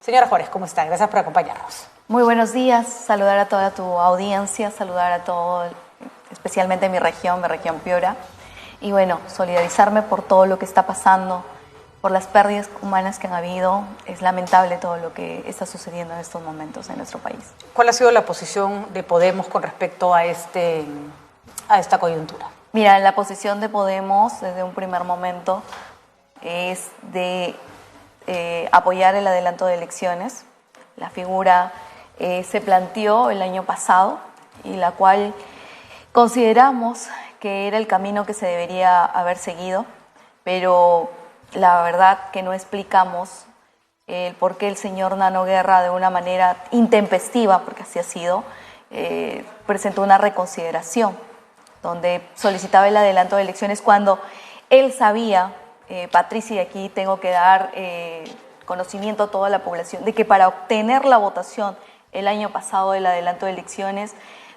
Señora Juárez, ¿cómo está? Gracias por acompañarnos. Muy buenos días, saludar a toda tu audiencia, saludar a todo, especialmente mi región Piura, y bueno, solidarizarme por todo lo que está pasando, por las pérdidas humanas que han habido. Es lamentable todo lo que está sucediendo en estos momentos en nuestro país. ¿Cuál ha sido la posición de Podemos con respecto a esta coyuntura? Mira, la posición de Podemos desde un primer momento es de apoyar el adelanto de elecciones. La figura se planteó el año pasado y la cual consideramos que era el camino que se debería haber seguido, pero la verdad que no explicamos el por qué el señor Nano Guerra, de una manera intempestiva, porque así ha sido, presentó una reconsideración donde solicitaba el adelanto de elecciones cuando él sabía, Patricia, y aquí tengo que dar conocimiento a toda la población, de que para obtener la votación el año pasado del adelanto de elecciones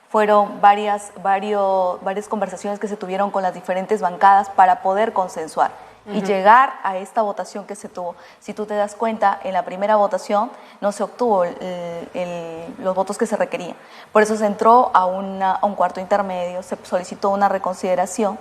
fueron varias conversaciones que se tuvieron con las diferentes bancadas para poder consensuar y llegar a esta votación que se tuvo. Si tú te das cuenta, en la primera votación no se obtuvo los votos que se requerían. Por eso se entró a un cuarto intermedio, se solicitó una reconsideración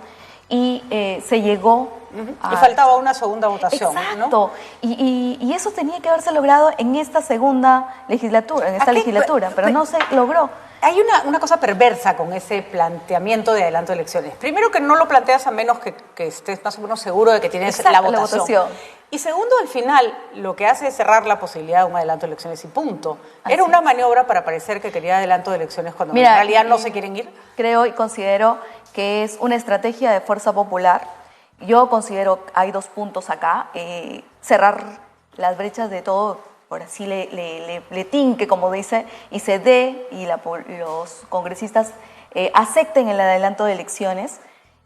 y se llegó a... Y faltaba una segunda votación. Exacto. ¿No? Y eso tenía que haberse logrado en esta segunda legislatura, pero no se logró. Hay una cosa perversa con ese planteamiento de adelanto de elecciones. Primero, que no lo planteas a menos que estés más o menos seguro de que tienes la votación. Y segundo, al final, lo que hace es cerrar la posibilidad de un adelanto de elecciones y punto. Era una maniobra para parecer que quería adelanto de elecciones cuando en realidad no se quieren ir. Creo y considero que es una estrategia de fuerza popular. Yo considero que hay dos puntos acá. Cerrar las brechas de todo, por así le tinque, como dice, y se dé, y los congresistas acepten el adelanto de elecciones.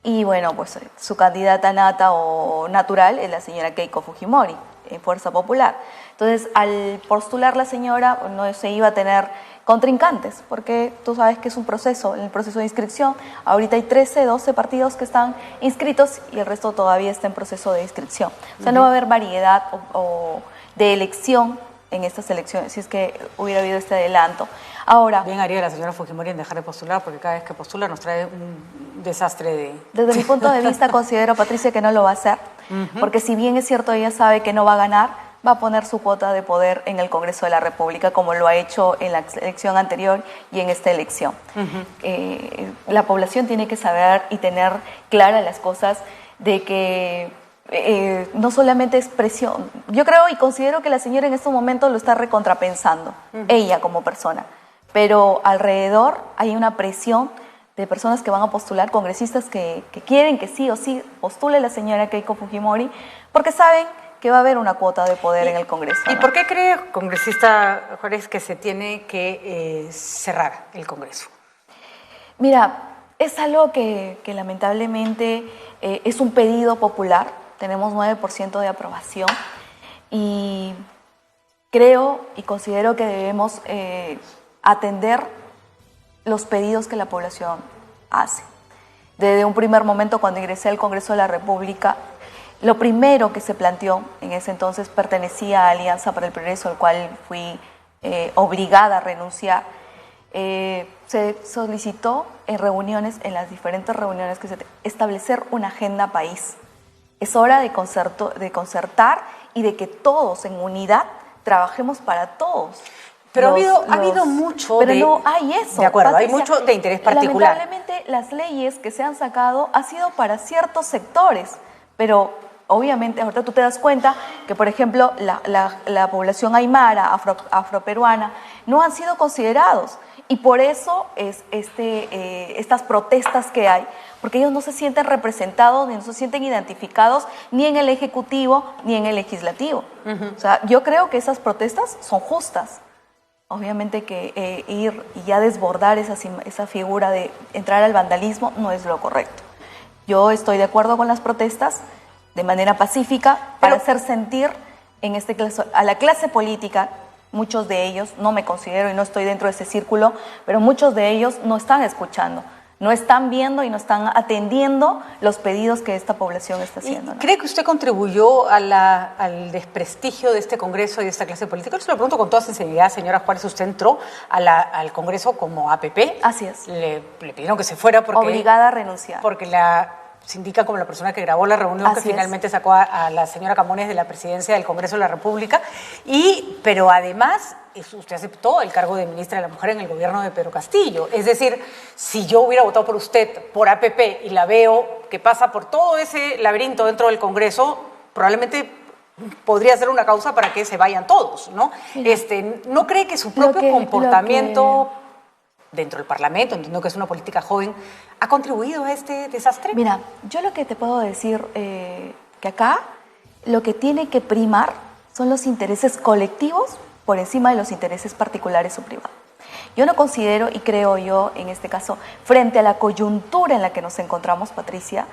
Y bueno, pues su candidata nata o natural es la señora Keiko Fujimori, en Fuerza Popular. Entonces, al postular la señora, no se iba a tener contrincantes, porque tú sabes que es un proceso, el proceso de inscripción. Ahorita hay 13, 12 partidos que están inscritos y el resto todavía está en proceso de inscripción. O sea, no va a haber variedad de elección en estas elecciones, si es que hubiera habido este adelanto. Ahora, bien haría la señora Fujimori en dejar de postular, porque cada vez que postula nos trae un desastre de... Desde mi punto de vista considero, Patricia, que no lo va a hacer, porque si bien es cierto, ella sabe que no va a ganar, va a poner su cuota de poder en el Congreso de la República, como lo ha hecho en la elección anterior y en esta elección. La población tiene que saber y tener claras las cosas de que no solamente es presión. Yo creo y considero que la señora en estos momentos lo está recontrapensando, ella como persona, pero alrededor hay una presión de personas que van a postular, congresistas que quieren que sí o sí postule la señora Keiko Fujimori, porque saben que va a haber una cuota de poder en el Congreso. ¿Y por qué cree, congresista Juárez, que se tiene que cerrar el Congreso? Mira, es algo que lamentablemente es un pedido popular. Tenemos 9% de aprobación y creo y considero que debemos atender los pedidos que la población hace. Desde un primer momento, cuando ingresé al Congreso de la República, lo primero que se planteó, en ese entonces pertenecía a Alianza para el Progreso, al cual fui obligada a renunciar, se solicitó en las diferentes reuniones que establecer una agenda país. Es hora de concertar y de que todos en unidad trabajemos para todos. Pero ha habido mucho pero no hay eso. De acuerdo, Patricia, hay mucho de interés particular. Lamentablemente las leyes que se han sacado han sido para ciertos sectores, pero obviamente ahorita tú te das cuenta que, por ejemplo, la población aymara, afroperuana, no han sido considerados. Y por eso es estas protestas que hay, porque ellos no se sienten representados, ni no se sienten identificados, ni en el Ejecutivo, ni en el Legislativo. O sea, yo creo que esas protestas son justas. Obviamente que ir y ya desbordar esa figura de entrar al vandalismo no es lo correcto. Yo estoy de acuerdo con las protestas de manera pacífica para hacer sentir a la clase política. Muchos de ellos, no me considero y no estoy dentro de ese círculo, pero muchos de ellos no están escuchando. No están viendo y no están atendiendo los pedidos que esta población está haciendo, ¿no? ¿Cree que usted contribuyó al desprestigio de este Congreso y de esta clase política? Yo se lo pregunto con toda sinceridad, señora Juárez. Usted entró al Congreso como APP. Así es. Le pidieron que se fuera porque... Obligada a renunciar. Porque se indica como la persona que grabó la reunión, que finalmente sacó a la señora Camones de la presidencia del Congreso de la República. Pero además, usted aceptó el cargo de ministra de la Mujer en el gobierno de Pedro Castillo. Es decir, si yo hubiera votado por usted, por APP, y la veo que pasa por todo ese laberinto dentro del Congreso, probablemente podría ser una causa para que se vayan todos, ¿no? ¿No cree que su propio comportamiento dentro del Parlamento, entiendo que es una política joven, ha contribuido a este desastre? Mira, yo lo que te puedo decir, que acá lo que tiene que primar son los intereses colectivos por encima de los intereses particulares o privados. Yo no considero, y creo yo, en este caso, frente a la coyuntura en la que nos encontramos, Patricia,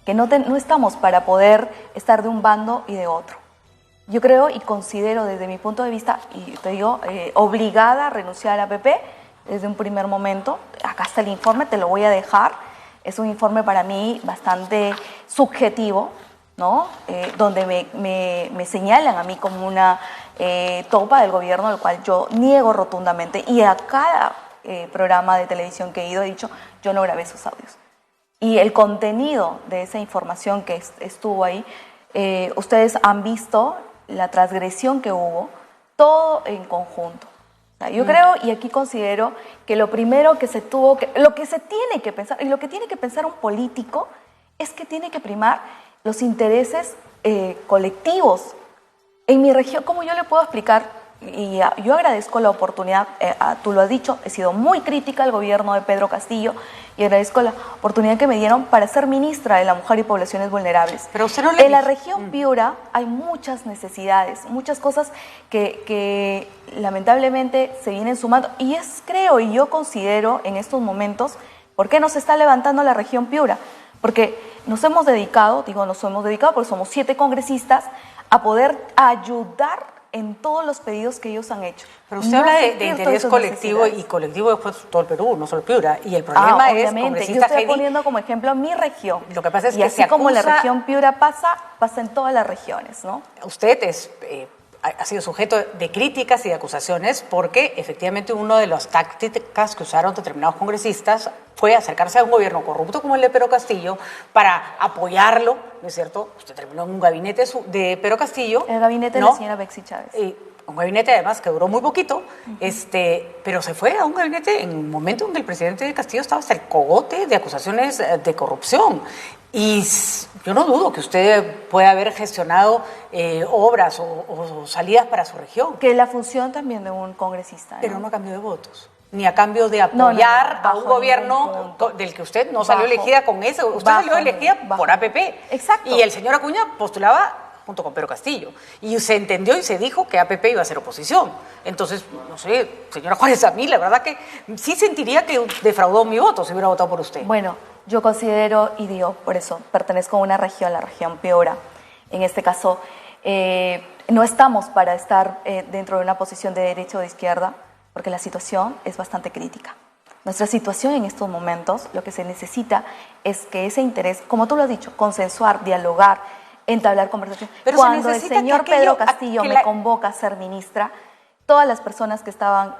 que no estamos para poder estar de un bando y de otro. Yo creo y considero desde mi punto de vista, y te digo, obligada a renunciar a APP, desde un primer momento. Acá está el informe, te lo voy a dejar. Es un informe para mí bastante subjetivo, ¿no? Donde me señalan a mí como una topa del gobierno, el cual yo niego rotundamente. Y a cada programa de televisión que he ido he dicho, yo no grabé esos audios. Y el contenido de esa información que estuvo ahí, ustedes han visto la transgresión que hubo, todo en conjunto. Yo creo, y aquí considero que lo primero que lo que se tiene que pensar, y lo que tiene que pensar un político, es que tiene que primar los intereses colectivos. En mi región, ¿cómo yo le puedo explicar? Y yo agradezco la oportunidad, tú lo has dicho, he sido muy crítica al gobierno de Pedro Castillo y agradezco la oportunidad que me dieron para ser ministra de la Mujer y Poblaciones Vulnerables. Pero usted no en la región Piura hay muchas necesidades, muchas cosas que lamentablemente se vienen sumando. Y creo y yo considero en estos momentos, ¿por qué no se está levantando la región Piura? Porque nos hemos dedicado porque somos 7 congresistas, a poder ayudar en todos los pedidos que ellos han hecho. Pero usted habla de interés colectivo, y colectivo después todo el Perú, no solo Piura. Y el problema es, obviamente, yo estoy poniendo como ejemplo mi región. Lo que pasa es y que así como la región Piura pasa en todas las regiones, ¿no? Usted ha sido sujeto de críticas y de acusaciones porque efectivamente una de las tácticas que usaron determinados congresistas fue acercarse a un gobierno corrupto como el de Pedro Castillo para apoyarlo, ¿no es cierto? Usted terminó en un gabinete de Pedro Castillo. El gabinete de la señora Bexy Chávez. Un gabinete además que duró muy poquito, pero se fue a un gabinete en un momento en que el presidente de Castillo estaba hasta el cogote de acusaciones de corrupción. Y yo no dudo que usted pueda haber gestionado obras o salidas para su región. Que es la función también de un congresista, ¿no? Pero no a cambio de votos, ni a cambio de apoyar a un gobierno del que usted no salió elegida con eso. Usted salió elegida por APP. Exacto. Y el señor Acuña postulaba junto con Pedro Castillo. Y se entendió y se dijo que APP iba a ser oposición. Entonces, no sé, señora Juárez, a mí la verdad que sí sentiría que defraudó mi voto si hubiera votado por usted. Bueno, yo considero, y digo, por eso, pertenezco a una región, la región Piura. En este caso, no estamos para estar dentro de una posición de derecha o de izquierda, porque la situación es bastante crítica. Nuestra situación en estos momentos, lo que se necesita es que ese interés, como tú lo has dicho, consensuar, dialogar, entablar conversación. Pero cuando el señor Pedro Castillo me convoca a ser ministra, todas las personas que estaban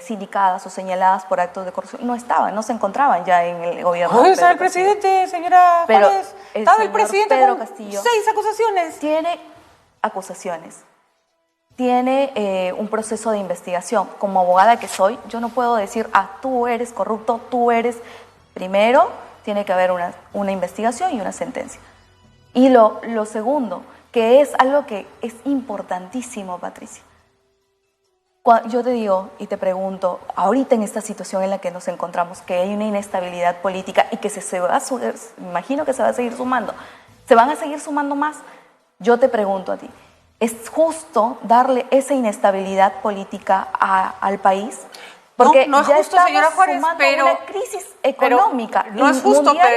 sindicadas o señaladas por actos de corrupción no se encontraban ya en el gobierno. ¿Dónde está el presidente, señora Juárez? Estaba el presidente Pedro con Castillo 6 acusaciones. Tiene acusaciones. Tiene un proceso de investigación. Como abogada que soy, yo no puedo decir, tú eres corrupto, tú eres... Primero, tiene que haber una investigación y una sentencia. Y lo segundo, que es algo que es importantísimo, Patricia. Yo te digo y te pregunto, ahorita en esta situación en la que nos encontramos, que hay una inestabilidad política y que se va a subir, me imagino que se va a seguir sumando, ¿se van a seguir sumando más? Yo te pregunto a ti, ¿es justo darle esa inestabilidad política al país? Porque no es ya justo, señora Juárez, pero una crisis económica. No es justo, mundial,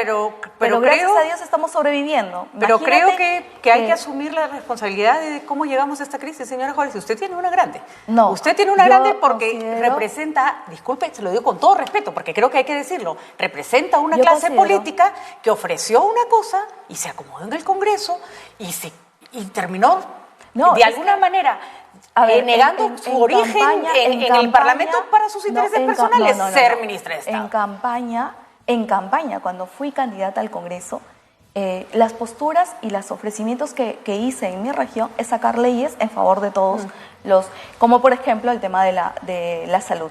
pero gracias creo, a Dios estamos sobreviviendo. Pero creo que hay que asumir la responsabilidad de cómo llegamos a esta crisis, señora Juárez. Usted tiene una grande. No. Usted tiene una grande porque representa, disculpe, se lo digo con todo respeto, porque creo que hay que decirlo, representa una clase política que ofreció una cosa y se acomodó en el Congreso y terminó de alguna manera negando su origen en el Parlamento para sus intereses personales, ser ministra de Estado. En campaña, cuando fui candidata al Congreso, las posturas y los ofrecimientos que hice en mi región es sacar leyes en favor de todos como por ejemplo el tema de la salud.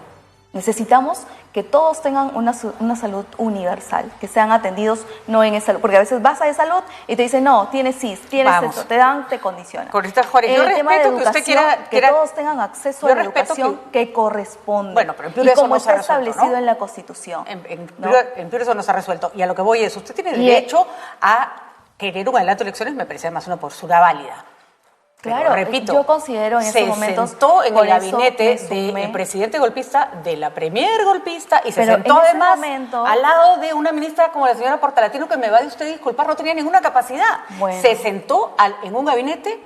Necesitamos que todos tengan una salud universal, que sean atendidos no en salud, porque a veces vas a de salud y te dicen, no, tienes CIS, tienes esto, te condicionan. Correcta Juárez, yo respeto que usted quiera... Que todos tengan acceso a la educación que corresponde. Bueno, pero en Piura eso no se ha resuelto, establecido en la Constitución. En Piura eso no se ha resuelto. Y a lo que voy es, usted tiene derecho a querer un adelanto de elecciones, me parece además una postura válida. Claro, repito, yo considero en estos momentos... Se sentó en el gabinete del presidente golpista, de la premier golpista, y se sentó además al lado de una ministra como la señora Portalatino, que me va de usted disculpar, no tenía ninguna capacidad. Bueno. Se sentó en un gabinete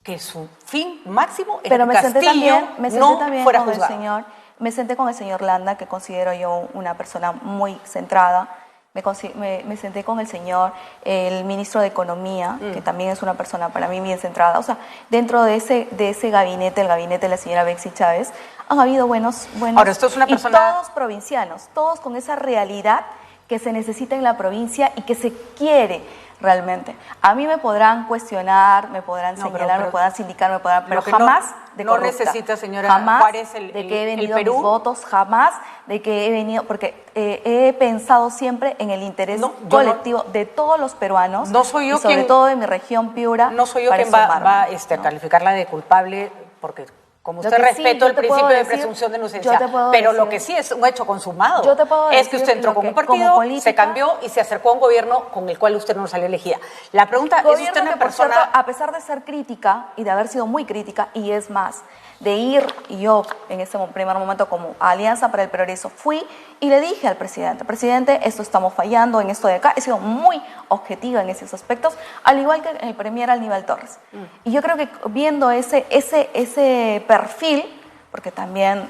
que su fin máximo era que Castillo no fuera juzgado. Me senté con el señor Landa, que considero yo una persona muy centrada. Me senté con el ministro de Economía, que también es una persona para mí bien centrada. O sea, dentro de ese gabinete, el gabinete de la señora Bexy Chávez, han habido buenos Ahora, esto es una persona... y todos provincianos, todos con esa realidad que se necesita en la provincia y que se quiere realmente. A mí me podrán cuestionar, me podrán señalar, me podrán sindicar, pero jamás de corrupta. No necesita, señora jamás Juárez, de que he venido mis votos, jamás de que he venido, porque he pensado siempre en el interés colectivo de todos los peruanos, no soy yo y sobre todo de mi región Piura. No soy yo quien va a calificarla de culpable, porque como usted respeto el principio de presunción de inocencia, pero lo que sí es un hecho consumado es que usted entró con un partido, se cambió y se acercó a un gobierno con el cual usted no salió elegida. La pregunta es, usted una persona... Cierto, a pesar de ser crítica y de haber sido muy crítica, y es más, de ir, y yo en ese primer momento como Alianza para el Progreso fui y le dije al presidente, esto estamos fallando en esto de acá. He sido muy objetiva en esos aspectos, al igual que el premier Aníbal Torres. Y yo creo que viendo ese perfil, porque también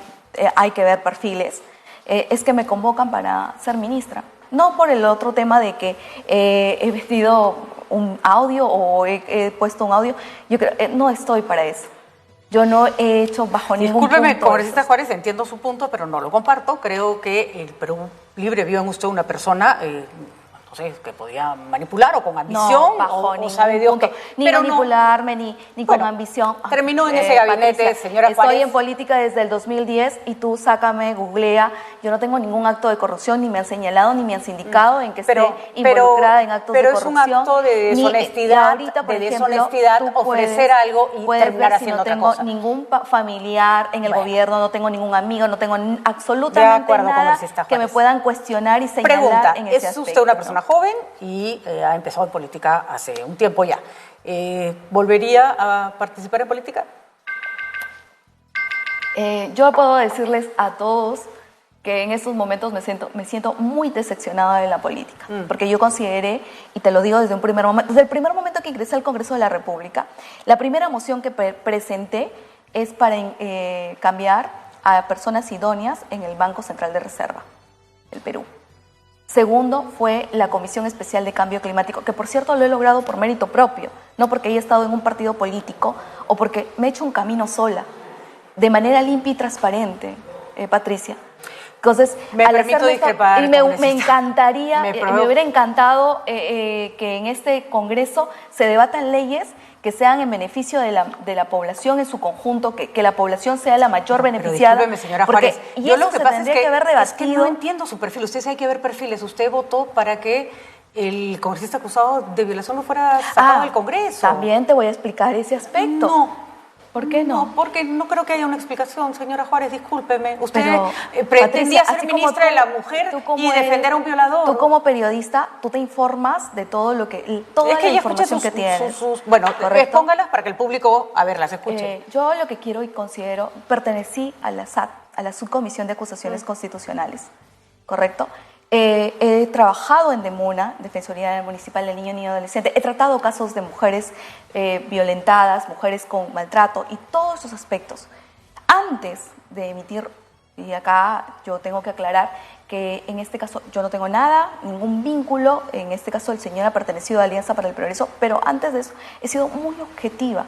hay que ver perfiles, es que me convocan para ser ministra. No por el otro tema de que he vestido un audio o he puesto un audio. Yo creo no estoy para eso. Yo no he hecho bajo ningún punto. Discúlpeme, congresista Juárez, entiendo su punto, pero no lo comparto. Creo que el Perú Libre vio en usted una persona, no sé, que podía manipular o con ambición, o sabe Dios qué. Ni manipularme, ni con ambición. Terminó en ese gabinete, Patricia, señora Juárez. Estoy en política desde el 2010 y tú sácame, googlea. Yo no tengo ningún acto de corrupción, ni me han señalado, ni me han sindicado en que esté involucrada en actos de corrupción. Pero es un acto de deshonestidad, ofrecer algo y terminar haciendo otra cosa. No tengo ningún familiar en el gobierno, no tengo ningún amigo, no tengo absolutamente nada que me puedan cuestionar y señalar en ese aspecto. ¿Es usted una persona joven y ha empezado en política hace un tiempo ya? ¿Volvería a participar en política? Yo puedo decirles a todos que en estos momentos me siento muy decepcionada de la política, porque yo consideré, y te lo digo desde el primer momento que ingresé al Congreso de la República, la primera moción que presenté es para cambiar a personas idóneas en el Banco Central de Reserva del Perú. Segundo fue la Comisión Especial de Cambio Climático, que por cierto lo he logrado por mérito propio, no porque haya estado en un partido político o porque me he hecho un camino sola, de manera limpia y transparente, Patricia. Entonces, me permito discrepar. Y me encantaría, me hubiera encantado que en este Congreso se debatan leyes que sean en beneficio de la población en su conjunto, que la población sea la mayor beneficiada. Discúlpeme, señora Juárez. Yo lo que pasa es que no entiendo su perfil. Usted sí hay que ver perfiles. Usted votó para que el congresista acusado de violación no fuera sacado del Congreso. También te voy a explicar ese aspecto. ¿Por qué no? No, porque no creo que haya una explicación, señora Juárez, discúlpeme. Usted pretendía ser ministra de la Mujer y defender a un violador. Tú como periodista, tú te informas de todo lo que, toda la información que tienes. Bueno, expóngalas para que el público, las escuche. Yo lo que quiero y considero, pertenecí a la SAT, a la Subcomisión de Acusaciones Constitucionales, ¿correcto? He trabajado en DEMUNA, Defensoría Municipal del Niño y Niña Adolescente. He tratado casos de mujeres violentadas, mujeres con maltrato y todos esos aspectos. Antes de emitir, y acá yo tengo que aclarar que en este caso yo no tengo nada, ningún vínculo. En este caso el señor ha pertenecido a Alianza para el Progreso, pero antes de eso he sido muy objetiva,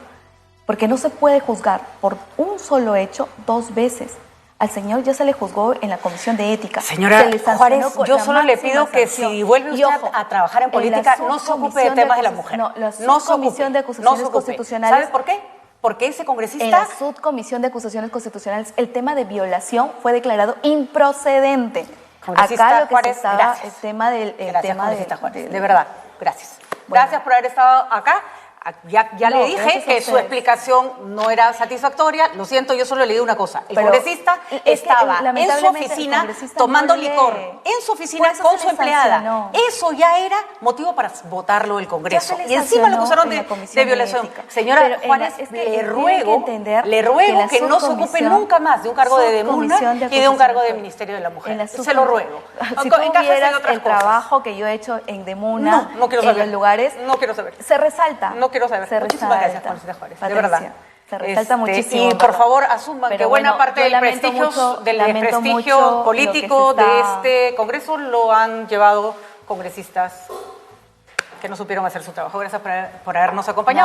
porque no se puede juzgar por un solo hecho 2 veces. Al señor ya se le juzgó en la Comisión de Ética. Señora Juárez, yo solo le pido que si vuelve usted a trabajar en política, no se ocupe de temas de la mujer. No, la Subcomisión de Acusaciones Constitucionales. ¿Sabe por qué? Porque ese congresista... En la Subcomisión de Acusaciones Constitucionales, el tema de violación fue declarado improcedente. Acá lo que Juárez, se estaba, gracias. el tema del... Congresista Juárez, de verdad, gracias. Bueno. Gracias por haber estado acá. Ya le dije que su explicación no era satisfactoria. Lo siento, yo solo le di una cosa. El congresista estaba en su oficina tomando licor. En su oficina con su empleada. Eso ya era motivo para votarlo del Congreso. Y encima lo acusaron de violación. Señora Juárez, le ruego que no se ocupe nunca más de un cargo de DEMUNA y de un cargo de Ministerio de la Mujer. Se lo ruego. Si tú vieras el trabajo que yo he hecho en DEMUNA, en los lugares, se resalta. Quiero saber. Muchísimas gracias, Conchita Juárez, de verdad. Se resalta muchísimo. Y por favor asuman que buena parte del prestigio político de este Congreso lo han llevado congresistas que no supieron hacer su trabajo. Gracias por habernos acompañado.